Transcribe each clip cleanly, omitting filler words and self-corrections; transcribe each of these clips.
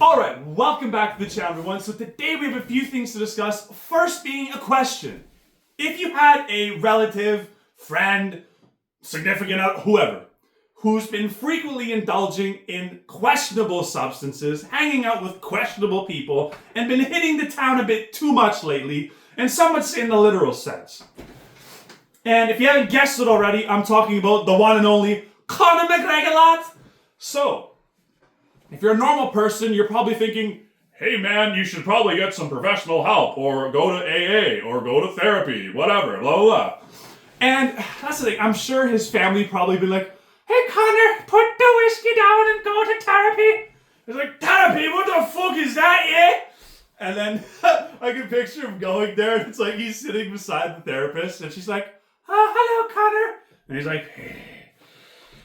Alright, welcome back to the channel, everyone. So today we have a few things to discuss. First being a question. If you had a relative, friend, significant other, whoever, who's been frequently indulging in questionable substances, hanging out with questionable people, and been hitting the town a bit too much lately, and some would say in the literal sense. And if you haven't guessed it already, I'm talking about the one and only Conor McGregor, lad. So, if you're a normal person, you're probably thinking, hey man, you should probably get some professional help, or go to AA, or go to therapy, whatever, blah, blah, blah. And that's the thing, I'm sure his family probably been like, hey Conor, put the whiskey down and go to therapy. He's like, therapy? What the fuck is that, yeah? And then I can picture him going there, and it's like he's sitting beside the therapist, and she's like, oh, hello Conor. And he's like, hey,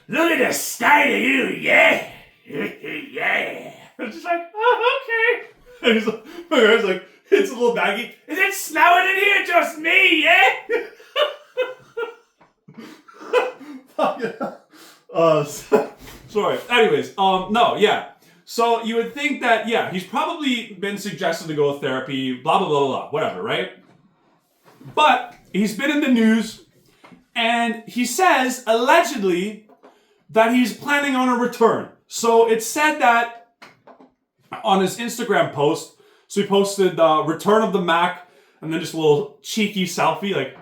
look at the state of you, yeah? Yeah. And she's like, oh, okay. And he's like, my guy's like, it's a little baggy. Is it snowing in here? Just me, yeah? Fuck yeah. Sorry. Anyways, no, yeah. So you would think that, yeah, he's probably been suggested to go to therapy, blah, blah, blah, blah, whatever, right? But he's been in the news, and he says, allegedly, that he's planning on a return. So it said that on his Instagram post, so he posted return of the Mac, and then just a little cheeky selfie, like,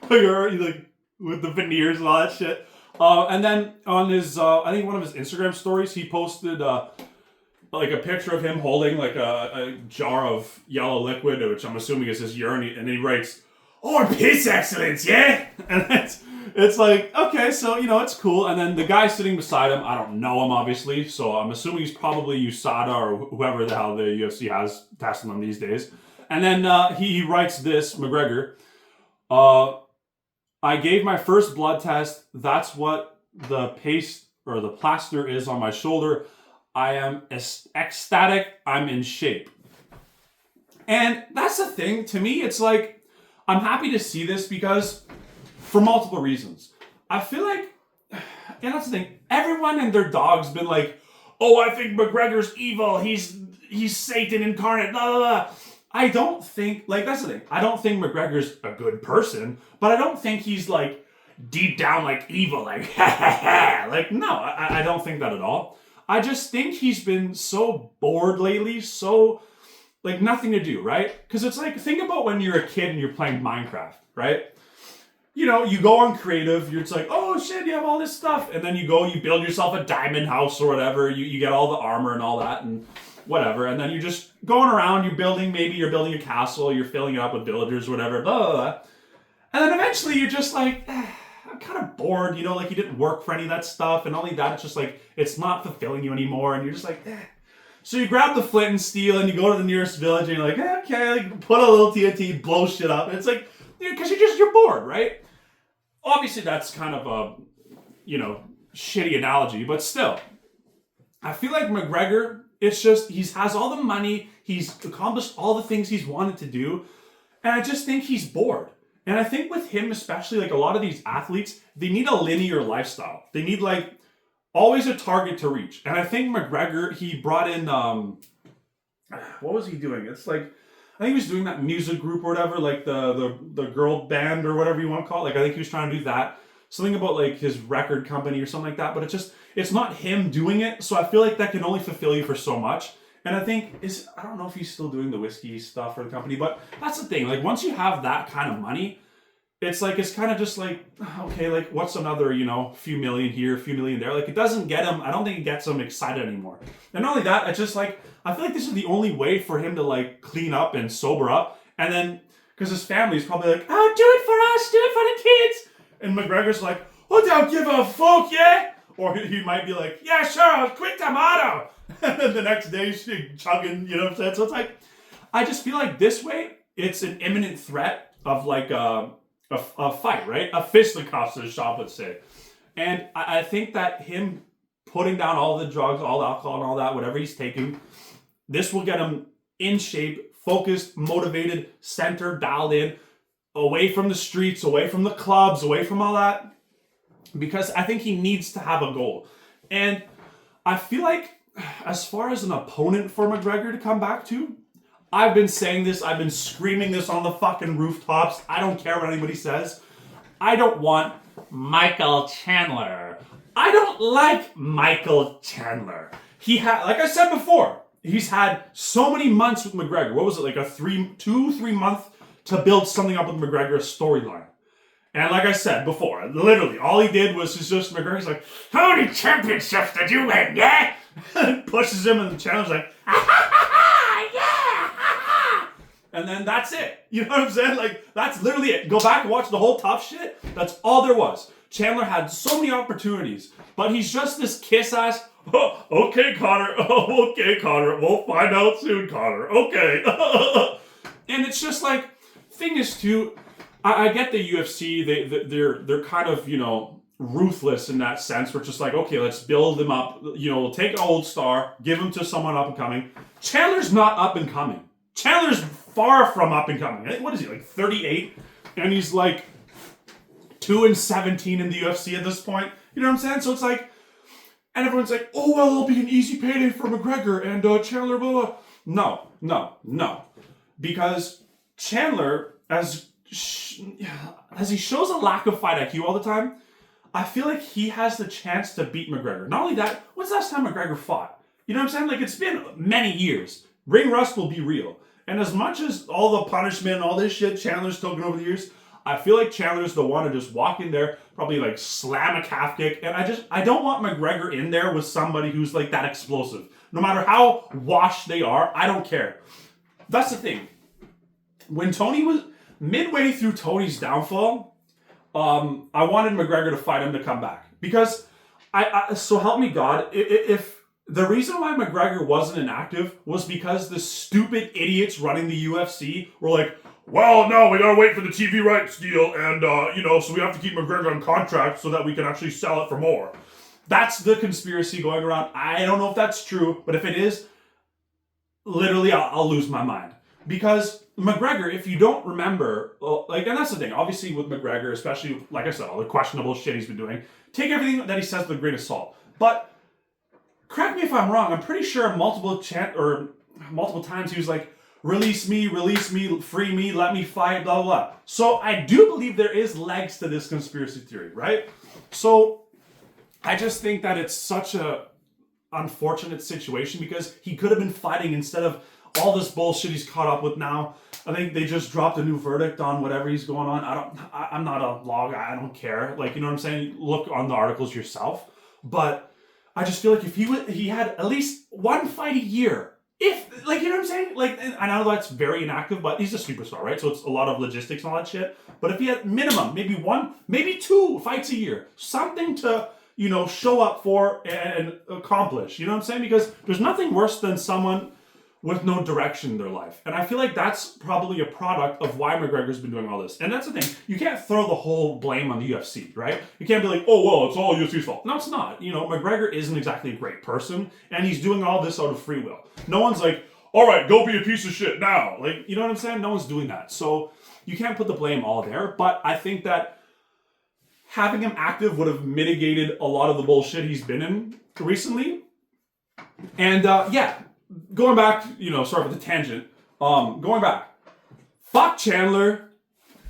like with the veneers and all that shit. And then on his, I think one of his Instagram stories, he posted like a picture of him holding like a jar of yellow liquid, which I'm assuming is his urine, and he writes, "Oh, piss excellence, yeah." And it's like, okay, so, you know, it's cool. And then the guy sitting beside him, I don't know him, obviously, so I'm assuming he's probably USADA or whoever the hell the UFC has testing them these days. And then he writes this, McGregor, I gave my first blood test. That's what the paste or the plaster is on my shoulder. I am ecstatic. I'm in shape. And that's the thing. To me, it's like, I'm happy to see this because... for multiple reasons. I feel like, and that's the thing, everyone and their dog's been like, oh, I think McGregor's evil, he's Satan incarnate, blah, blah, blah. I don't think, like, that's the thing, I don't think McGregor's a good person, but I don't think he's, like, deep down, like, evil, like, ha, ha, ha. Like, no, I don't think that at all. I just think he's been so bored lately, so, like, nothing to do, right? Because it's like, think about when you're a kid and you're playing Minecraft, right? You know, you go on creative, you're just like, oh shit, you have all this stuff. And then you go, you build yourself a diamond house or whatever. You get all the armor and all that and whatever. And then you're just going around, you're building a castle, you're filling it up with villagers, whatever, blah, blah, blah. And then eventually you're just like, I'm kind of bored, you know, like you didn't work for any of that stuff. And only that, it's just like, it's not fulfilling you anymore. And you're just like, So you grab the flint and steel and you go to the nearest village and you're like, okay, like, put a little TNT, blow shit up. And it's like, because you're bored, right? Obviously, that's kind of a, you know, shitty analogy, but still. I feel like McGregor, it's just, he has all the money, he's accomplished all the things he's wanted to do, and I just think he's bored. And I think with him especially, like a lot of these athletes, they need a linear lifestyle. They need, like, always a target to reach. And I think McGregor, he brought in, what was he doing? It's like, I think he was doing that music group or whatever, like the girl band or whatever you want to call it. Like, I think he was trying to do that. Something about, like, his record company or something like that. But it's not him doing it. So I feel like that can only fulfill you for so much. And I think, I don't know if he's still doing the whiskey stuff for the company. But that's the thing. Like, once you have that kind of money, it's like, it's kind of just like, okay, like, what's another, you know, few million here, a few million there. Like, it doesn't get him, I don't think it gets him excited anymore. And not only that, it's just like, I feel like this is the only way for him to, like, clean up and sober up. And then, because his family's probably like, oh, do it for us, do it for the kids. And McGregor's like, oh, don't give a fuck, yeah? Or he might be like, yeah, sure, quick tomato. And then the next day, she's chugging, you know what I'm saying? So it's like, I just feel like this way, it's an imminent threat of, like, a fight, right? A fisticuffs, as Shop would say. And I think that him putting down all the drugs, all the alcohol and all that, whatever he's taking, this will get him in shape, focused, motivated, centered, dialed in, away from the streets, away from the clubs, away from all that. Because I think he needs to have a goal. And I feel like as far as an opponent for McGregor to come back to, I've been saying this, I've been screaming this on the fucking rooftops. I don't care what anybody says. I don't want Michael Chandler. I don't like Michael Chandler. He had, like I said before, he's had so many months with McGregor. What was it, like a 3 month to build something up with McGregor, a storyline. And like I said before, literally all he did was just McGregor's like, how many championships did you win, yeah? And pushes him and the Chandler's like, ha ha ha ha, yeah, ha ha. And then that's it. You know what I'm saying? Like, that's literally it. Go back and watch the whole tough shit. That's all there was. Chandler had so many opportunities, but he's just this kiss ass. Oh, okay, Conor. Oh, okay, Conor. We'll find out soon, Conor. Okay. And it's just like, thing is too, I get the UFC, they're kind of, you know, ruthless in that sense. We're just like, okay, let's build him up. You know, we'll take an old star, give him to someone up and coming. Chandler's not up and coming. Chandler's far from up and coming. I think, what is he, like 38? And he's like 2-17 in the UFC at this point. You know what I'm saying? So it's like, and everyone's like, oh, well, it'll be an easy payday for McGregor and Chandler, blah, blah. No. Because Chandler, as he shows a lack of fight IQ all the time, I feel like he has the chance to beat McGregor. Not only that, when's the last time McGregor fought? You know what I'm saying? Like, it's been many years. Ring rust will be real. And as much as all the punishment and all this shit Chandler's taken over the years, I feel like Chandler's the one to just walk in there, probably like slam a calf kick. And I don't want McGregor in there with somebody who's like that explosive. No matter how washed they are, I don't care. That's the thing. When Tony was midway through Tony's downfall, I wanted McGregor to fight him to come back. Because so help me God, if the reason why McGregor wasn't inactive was because the stupid idiots running the UFC were like, well, no, we gotta wait for the TV rights deal, and, you know, so we have to keep McGregor on contract so that we can actually sell it for more. That's the conspiracy going around. I don't know if that's true, but if it is, literally, I'll lose my mind. Because McGregor, if you don't remember, like, and that's the thing, obviously with McGregor, especially, like I said, all the questionable shit he's been doing, take everything that he says with a grain of salt. But, correct me if I'm wrong, I'm pretty sure multiple times he was like, release me, free me, let me fight, blah, blah, blah. So I do believe there is legs to this conspiracy theory, right? So I just think that it's such a unfortunate situation because he could have been fighting instead of all this bullshit he's caught up with now. I think they just dropped a new verdict on whatever he's going on. I'm not a law guy, I don't care. Like, you know what I'm saying? Look on the articles yourself. But I just feel like if he had at least one fight a year, if, like, you know what I'm saying? Like, and I know that's very inactive, but he's a superstar, right? So it's a lot of logistics and all that shit. But if he had minimum, maybe 1, maybe 2 fights a year, something to, you know, show up for and accomplish. You know what I'm saying? Because there's nothing worse than someone with no direction in their life. And I feel like that's probably a product of why McGregor's been doing all this. And that's the thing. You can't throw the whole blame on the UFC, right? You can't be like, oh, well, it's all UFC's fault. No, it's not. You know, McGregor isn't exactly a great person, and he's doing all this out of free will. No one's like, all right, go be a piece of shit now. Like, you know what I'm saying? No one's doing that. So you can't put the blame all there. But I think that having him active would have mitigated a lot of the bullshit he's been in recently. And yeah, going back, you know, sorry for the tangent. Going back, fuck Chandler.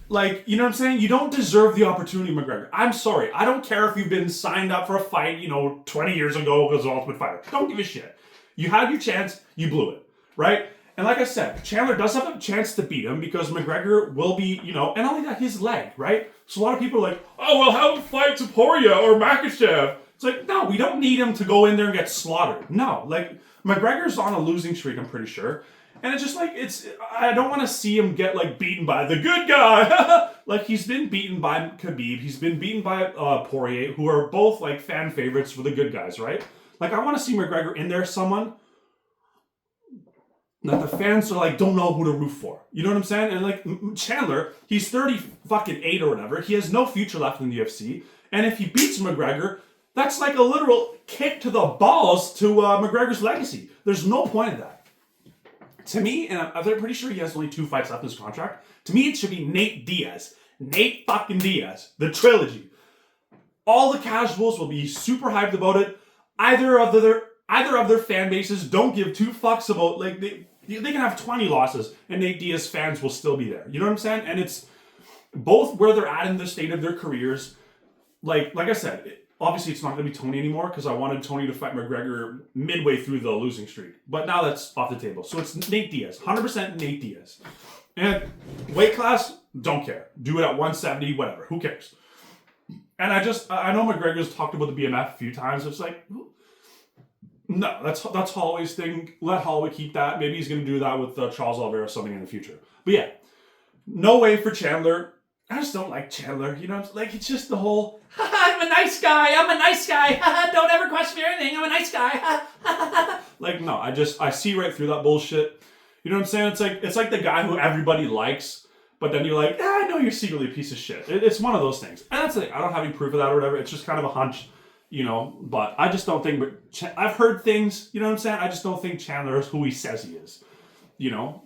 Like, you know what I'm saying? You don't deserve the opportunity, McGregor. I'm sorry. I don't care if you've been signed up for a fight, you know, 20 years ago because of Ultimate Fighter. Don't give a shit. You had your chance, you blew it, right? And like I said, Chandler does have a chance to beat him because McGregor will be, you know, and not only that, his leg, right? So a lot of people are like, oh, well, have him fight Topuria or Makhachev. It's like, no, we don't need him to go in there and get slaughtered. No, like, McGregor's on a losing streak, I'm pretty sure. And it's just like, I don't want to see him get, like, beaten by the good guy. Like, he's been beaten by Khabib. He's been beaten by Poirier, who are both, like, fan favorites for the good guys, right? Like, I want to see McGregor in there, someone that the fans are like, don't know who to root for. You know what I'm saying? And like, Chandler, he's 38 or whatever. He has no future left in the UFC. And if he beats McGregor, that's like a literal kick to the balls to McGregor's legacy. There's no point in that. To me, and I'm pretty sure he has only 2 fights left in his contract. To me, it should be Nate Diaz. Nate fucking Diaz. The trilogy. All the casuals will be super hyped about it. Either either of their fan bases don't give two fucks about, like, they can have 20 losses and Nate Diaz fans will still be there. You know what I'm saying? And it's both where they're at in the state of their careers. Like I said, obviously it's not going to be Tony anymore because I wanted Tony to fight McGregor midway through the losing streak. But now that's off the table. So it's Nate Diaz. 100% Nate Diaz. And weight class, don't care. Do it at 170, whatever. Who cares? And I know McGregor's talked about the BMF a few times. It's like, no, that's Holloway's thing. Let Holloway keep that. Maybe he's going to do that with Charles Oliveira or something in the future. But yeah, no way for Chandler. I just don't like Chandler. You know, like, it's just the whole, I'm a nice guy. I'm a nice guy. Don't ever question anything. I'm a nice guy. Like, no, I see right through that bullshit. You know what I'm saying? It's like the guy who everybody likes, but then you're like, I know you're secretly a piece of shit. It's one of those things. And that's the thing. I don't have any proof of that or whatever. It's just kind of a hunch, you know, but I just don't think, I've heard things, you know what I'm saying? I just don't think Chandler is who he says he is, you know?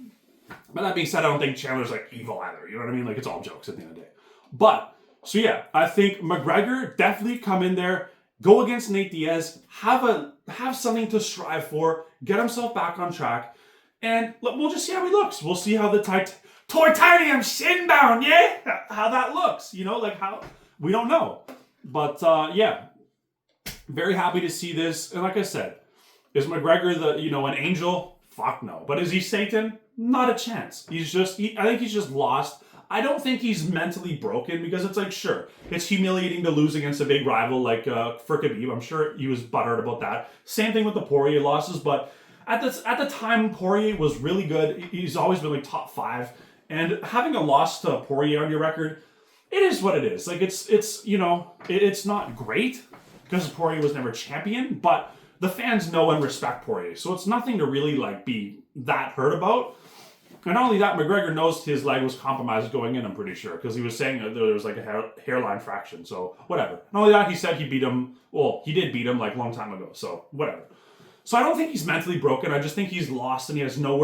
But that being said, I don't think Chandler's like evil either. You know what I mean? Like, it's all jokes at the end of the day. But, so yeah, I think McGregor definitely come in there, go against Nate Diaz, have something to strive for, get himself back on track, and we'll just see how he looks. We'll see how the titanium shinbound, yeah? How that looks, you know? Like, how, we don't know. But, yeah, very happy to see this. And like I said, is McGregor an angel? Fuck no. But is he Satan? Not a chance. I think he's just lost. I don't think he's mentally broken because it's like, sure, it's humiliating to lose against a big rival like for Khabib. I'm sure he was buttered about that. Same thing with the Poirier losses, but at the time, Poirier was really good. He's always been like top 5. And having a loss to Poirier on your record, it is what it is. Like, it's not great because Poirier was never champion, but the fans know and respect Poirier. So it's nothing to really like be that hurt about. And not only that, McGregor knows his leg was compromised going in, I'm pretty sure, because he was saying that there was like a hairline fraction, so whatever. Not only that, he said he beat him, well, he did beat him like a long time ago, so whatever. So I don't think he's mentally broken, I just think he's lost and he has no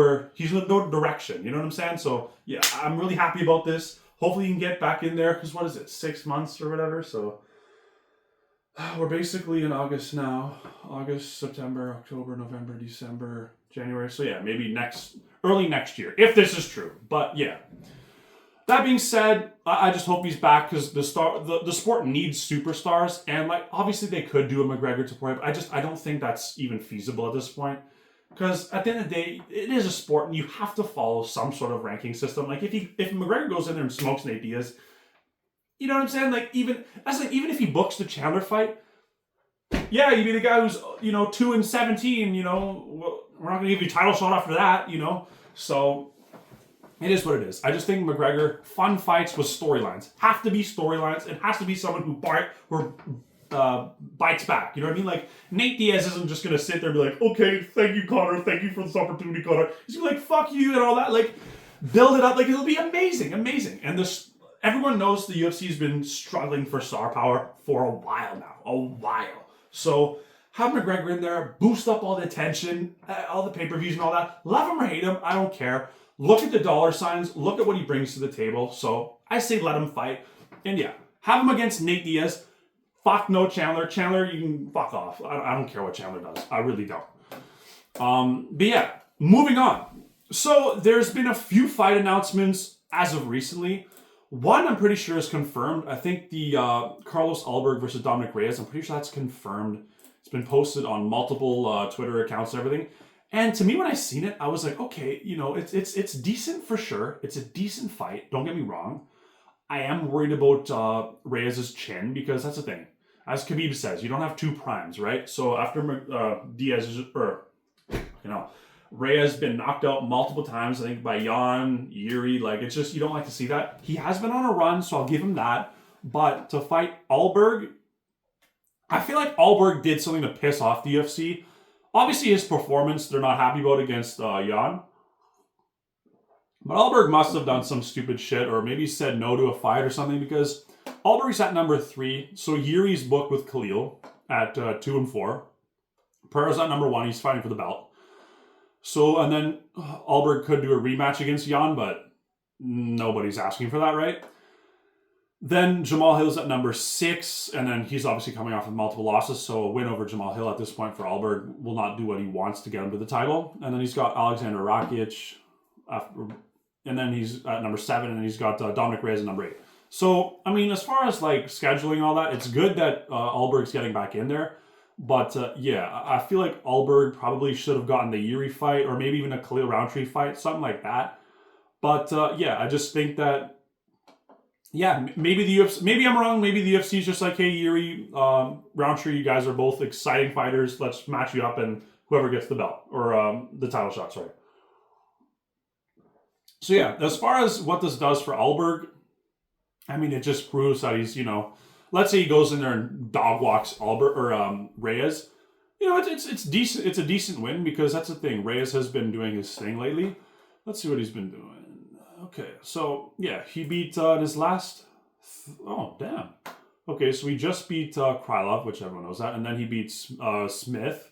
direction, you know what I'm saying? So yeah, I'm really happy about this. Hopefully he can get back in there, because what is it, 6 months or whatever, so we're basically in August now. August, September, October, November, December, January. So yeah, maybe early next year, if this is true. But yeah. That being said, I just hope he's back because the sport needs superstars. And like, obviously they could do a McGregor to Poirier, but I don't think that's even feasible at this point. Because at the end of the day, it is a sport and you have to follow some sort of ranking system. Like if McGregor goes in there and smokes Nate Diaz, you know what I'm saying? Like even if he books the Chandler fight, yeah, you'd be the guy who's 2-17. You know, we're not gonna give you a title shot after that. You know, so it is what it is. I just think McGregor fun fights with storylines have to be storylines. It has to be someone who bites back. You know what I mean? Like Nate Diaz isn't just gonna sit there and be like, okay, thank you, Conor, thank you for this opportunity, Conor. He's gonna be like, fuck you and all that. Like build it up. Like it'll be amazing. And this. Everyone knows the UFC has been struggling for star power for a while now. So have McGregor in there, boost up all the attention, all the pay-per-views and all that. Love him or hate him, I don't care. Look at the dollar signs. Look at what he brings to the table. So I say let him fight. And yeah, have him against Nate Diaz. Fuck no Chandler. Chandler, you can fuck off. I don't care what Chandler does. I really don't. But yeah, moving on. So there's been a few fight announcements as of recently. One, I'm pretty sure is confirmed. I think the Carlos Ulberg versus Dominic Reyes, I'm pretty sure that's confirmed. It's been posted on multiple Twitter accounts and everything. And to me, when I seen it, I was like, okay, it's decent for sure. It's a decent fight. Don't get me wrong. I am worried about Reyes' chin because that's the thing. As Khabib says, you don't have two primes, right? So after Reyes been knocked out multiple times, I think, by Jan, Yuri. Like, it's just, you don't like to see that. He has been on a run, so I'll give him that. But to fight Ulberg, I feel like Ulberg did something to piss off the UFC. Obviously, his performance, they're not happy about against Jan. But Ulberg must have done some stupid shit, or maybe said no to a fight or something, because Ulberg's at number 3. So Yuri's booked with Khalil at 2 and 4. Pereira's at number 1. He's fighting for the belt. So, and then Ulberg could do a rematch against Jan, but nobody's asking for that, right? Then Jamal Hill's at number 6, and then he's obviously coming off of multiple losses, so a win over Jamal Hill at this point for Ulberg will not do what he wants to get him to the title. And then he's got Alexander Rakic, and then he's at number 7, and he's got Dominic Reyes at number 8. So, I mean, as far as like scheduling and all that, it's good that Ulberg's getting back in there. But yeah, I feel like Ulberg probably should have gotten the Yuri fight, or maybe even a Khalil Roundtree fight, something like that. But yeah, I just think that, yeah, maybe the UFC, maybe I'm wrong. Maybe the UFC is just like, hey, Yuri, Roundtree, you guys are both exciting fighters. Let's match you up, and whoever gets the belt or the title shot. Sorry. So yeah, as far as what this does for Ulberg, I mean, it just proves that he's, let's say he goes in there and dog walks Ulberg or Reyes. It's decent. It's a decent win because that's the thing. Reyes has been doing his thing lately. Let's see what he's been doing. Okay, so yeah, he beat his last. Oh damn. Okay, so he just beat Krylov, which everyone knows that, and then he beat Smith.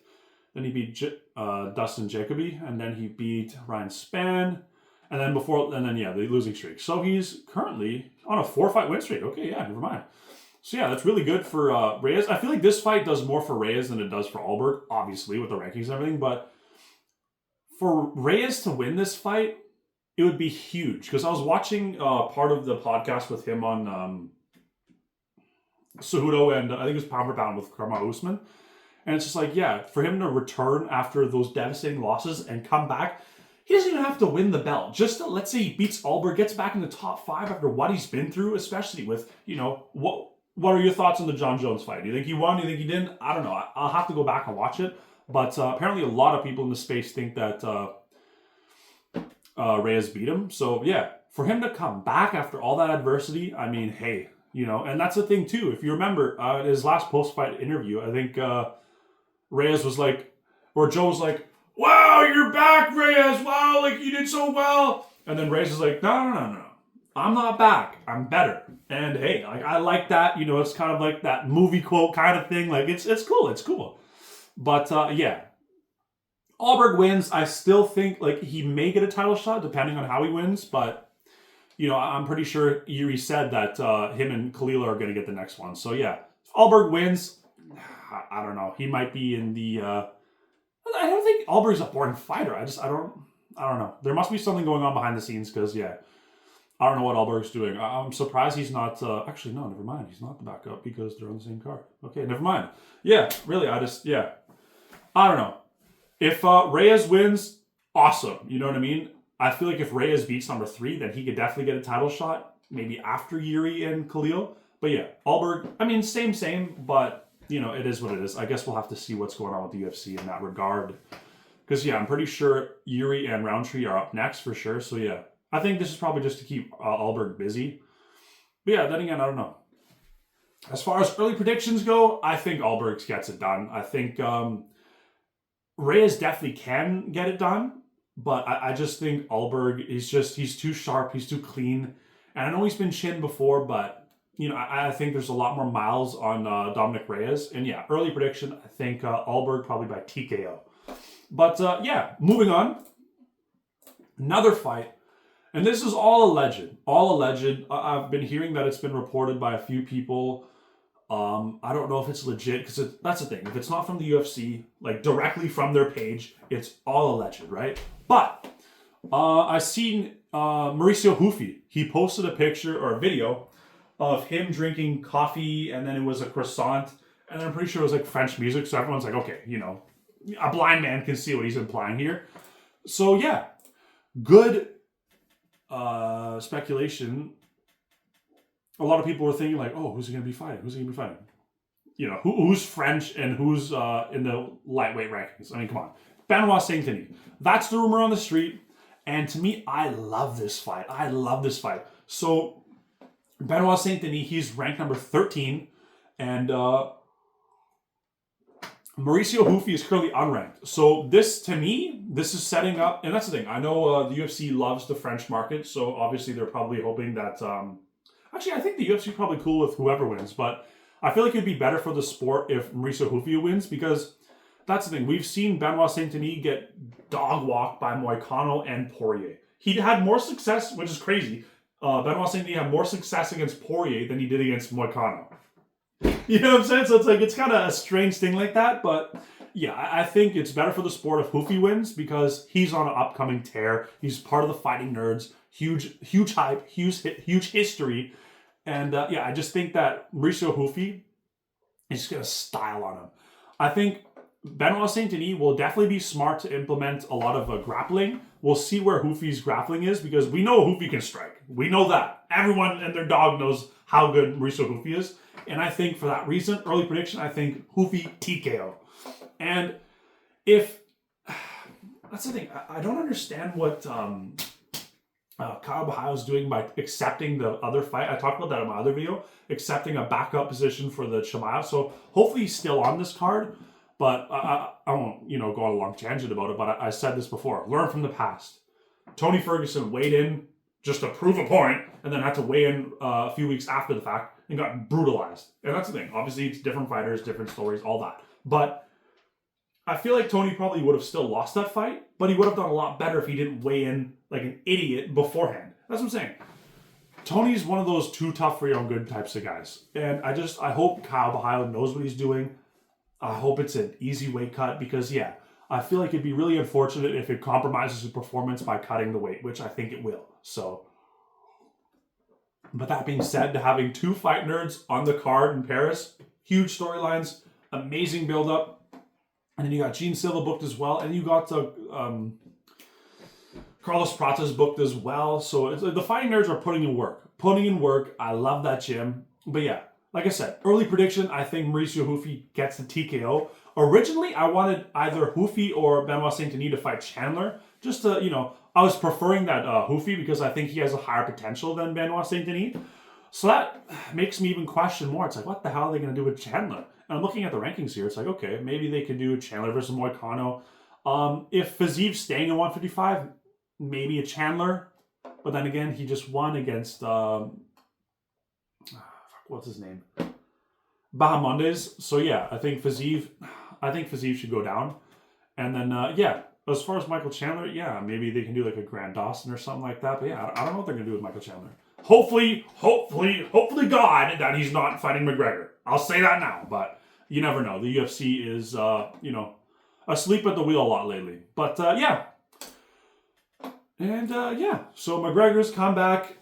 Then he beat Dustin Jacoby, and then he beat Ryan Spann, and then the losing streak. So he's currently on a 4-fight win streak. Okay, yeah, never mind. So yeah, that's really good for Reyes. I feel like this fight does more for Reyes than it does for Ulberg, obviously with the rankings and everything. But for Reyes to win this fight, it would be huge, because I was watching part of the podcast with him on Cejudo, and I think it was pound for pound with Kamaru Usman. And it's just like, yeah, for him to return after those devastating losses and come back, he doesn't even have to win the belt. Just to, let's say he beats Ulberg, gets back in the top 5 after what he's been through, especially with, what are your thoughts on the John Jones fight? Do you think he won? Do you think he didn't? I don't know. I'll have to go back and watch it. But apparently a lot of people in the space think that Reyes beat him. So yeah, for him to come back after all that adversity, I mean, hey, and that's the thing too. If you remember his last post-fight interview, I think Reyes was like, or Joe was like, wow, you're back, Reyes. Wow, like you did so well. And then Reyes is like, no. I'm not back. I'm better. And hey, like I like that. It's kind of like that movie quote kind of thing. Like it's cool. It's cool. But yeah, Ulberg wins. I still think like he may get a title shot depending on how he wins. But I'm pretty sure Yuri said that him and Khalil are going to get the next one. So yeah, if Ulberg wins, I don't know. He might be in the. I don't think Ulberg's a boring fighter. I don't know. There must be something going on behind the scenes because yeah. I don't know what Ulberg's doing. I'm surprised he's not... actually, no, never mind. He's not the backup because they're on the same card. Okay, never mind. Yeah, really, I don't know. If Reyes wins, awesome. You know what I mean? I feel like if Reyes beats number 3, then he could definitely get a title shot, maybe after Yuri and Khalil. But yeah, Ulberg, I mean, same, but, it is what it is. I guess we'll have to see what's going on with the UFC in that regard. Because, yeah, I'm pretty sure Yuri and Roundtree are up next for sure. So, yeah. I think this is probably just to keep Ulberg busy. But yeah, then again, I don't know. As far as early predictions go, I think Ulberg gets it done. I think Reyes definitely can get it done. But I just think Ulberg, he's too sharp. He's too clean. And I know he's been chinned before, but, I think there's a lot more miles on Dominic Reyes. And yeah, early prediction, I think Ulberg probably by TKO. But yeah, moving on. Another fight. And this is all alleged. I've been hearing that it's been reported by a few people. I don't know if it's legit, because that's the thing. If it's not from the UFC, like directly from their page, it's all alleged, right? But I seen Mauricio Ruffy. He posted a picture or a video of him drinking coffee, and then it was a croissant, and I'm pretty sure it was like French music. So everyone's like, okay, a blind man can see what he's implying here. So yeah, good. Speculation. A lot of people were thinking like, oh, who's he going to be fighting? Who's French and who's in the lightweight rankings? I mean, come on. Benoit Saint-Denis. That's the rumor on the street. And to me, I love this fight. So Benoit Saint-Denis, he's ranked number 13. And Mauricio Ruffy is currently unranked. So this, to me, this is setting up, and that's the thing. I know the UFC loves the French market, so obviously they're probably hoping that... actually, I think the UFC is probably cool with whoever wins, but I feel like it'd be better for the sport if Mauricio Ruffy wins, because that's the thing. We've seen Benoit Saint-Denis get dog-walked by Moicano and Poirier. He had more success, which is crazy, Benoit Saint Denis had more success against Poirier than he did against Moicano. You know what I'm saying? So it's like, it's kind of a strange thing like that, but yeah, I think it's better for the sport if Ruffy wins because he's on an upcoming tear. He's part of the Fighting Nerds, huge hype, huge history, and yeah, I just think that Mauricio Ruffy is just gonna style on him. I think Benoit Saint Denis will definitely be smart to implement a lot of grappling. We'll see where Ruffy's grappling is because we know Ruffy can strike. We know that. Everyone and their dog knows how good Mauricio Ruffy is. And I think for that reason, early prediction, I think Ruffy TKO. And if, that's the thing, I don't understand what caio is doing by accepting the other fight. I talked about that in my other video, accepting a backup position for the Chimaev. So hopefully he's still on this card. But I won't, go on a long tangent about it, but I said this before. Learn from the past. Tony Ferguson weighed in just to prove a point and then had to weigh in a few weeks after the fact and got brutalized. And that's the thing. Obviously, it's different fighters, different stories, all that. But I feel like Tony probably would have still lost that fight, but he would have done a lot better if he didn't weigh in like an idiot beforehand. That's what I'm saying. Tony's one of those too tough for your own good types of guys. And I hope caio knows what he's doing. I hope it's an easy weight cut because, yeah, I feel like it'd be really unfortunate if it compromises his performance by cutting the weight, which I think it will. So, but that being said, having two Fight Nerds on the card in Paris, huge storylines, amazing build-up, and then you got Gene Silva booked as well, and you got Carlos Pratas booked as well. So the Fighting Nerds are putting in work. I love that gym. But yeah, like I said, early prediction, I think Mauricio Ruffy gets the TKO. Originally, I wanted either Ruffy or Benoit Saint Denis to fight Chandler. Just to, I was preferring that Ruffy because I think he has a higher potential than Benoit Saint Denis. So that makes me even question more. It's like, what the hell are they going to do with Chandler? And I'm looking at the rankings here. It's like, okay, maybe they could do Chandler versus Moicano. If Fiziv's staying at 155, maybe a Chandler. But then again, he just won against... what's his name? Bahamondes. So yeah, I think Fiziv should go down. And then yeah, as far as Michael Chandler, yeah, maybe they can do like a Grand Dawson or something like that. But yeah, I don't know what they're gonna do with Michael Chandler. Hopefully God that he's not fighting McGregor. I'll say that now, but you never know. The UFC is asleep at the wheel a lot lately. But yeah. And yeah, so McGregor's come back.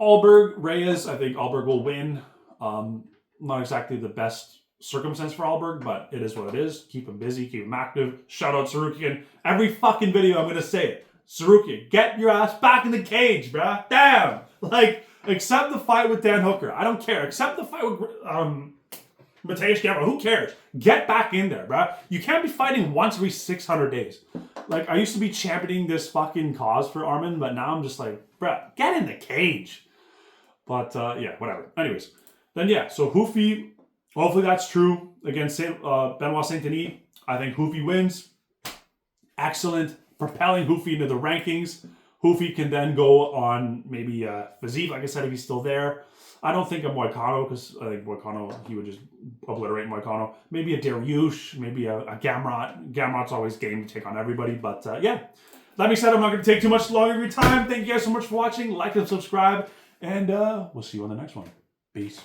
Ulberg, Reyes, I think Ulberg will win. Not exactly the best circumstance for Ulberg, but it is what it is. Keep him busy, keep him active. Shout out Sarukian. Every fucking video I'm going to say it. Sarukian, get your ass back in the cage, bruh. Damn! Like, accept the fight with Dan Hooker. I don't care. Accept the fight with Mateusz Gamrot. Who cares? Get back in there, bruh. You can't be fighting once every 600 days. Like, I used to be championing this fucking cause for Armin, but now I'm just like, bruh, get in the cage. But, yeah, whatever. Anyways. Then, yeah, so Ruffy, hopefully that's true against Benoit Saint Denis. I think Ruffy wins. Excellent. Propelling Ruffy into the rankings. Ruffy can then go on maybe Fiziv, like I said, if he's still there. I don't think of Moicano, because I think Moicano, he would just obliterate Moicano. Maybe a Dariush, maybe a Gamrot. Gamrot's always game to take on everybody, but yeah. That being said, I'm not going to take too much longer of your time. Thank you guys so much for watching. Like and subscribe. And we'll see you on the next one. Peace.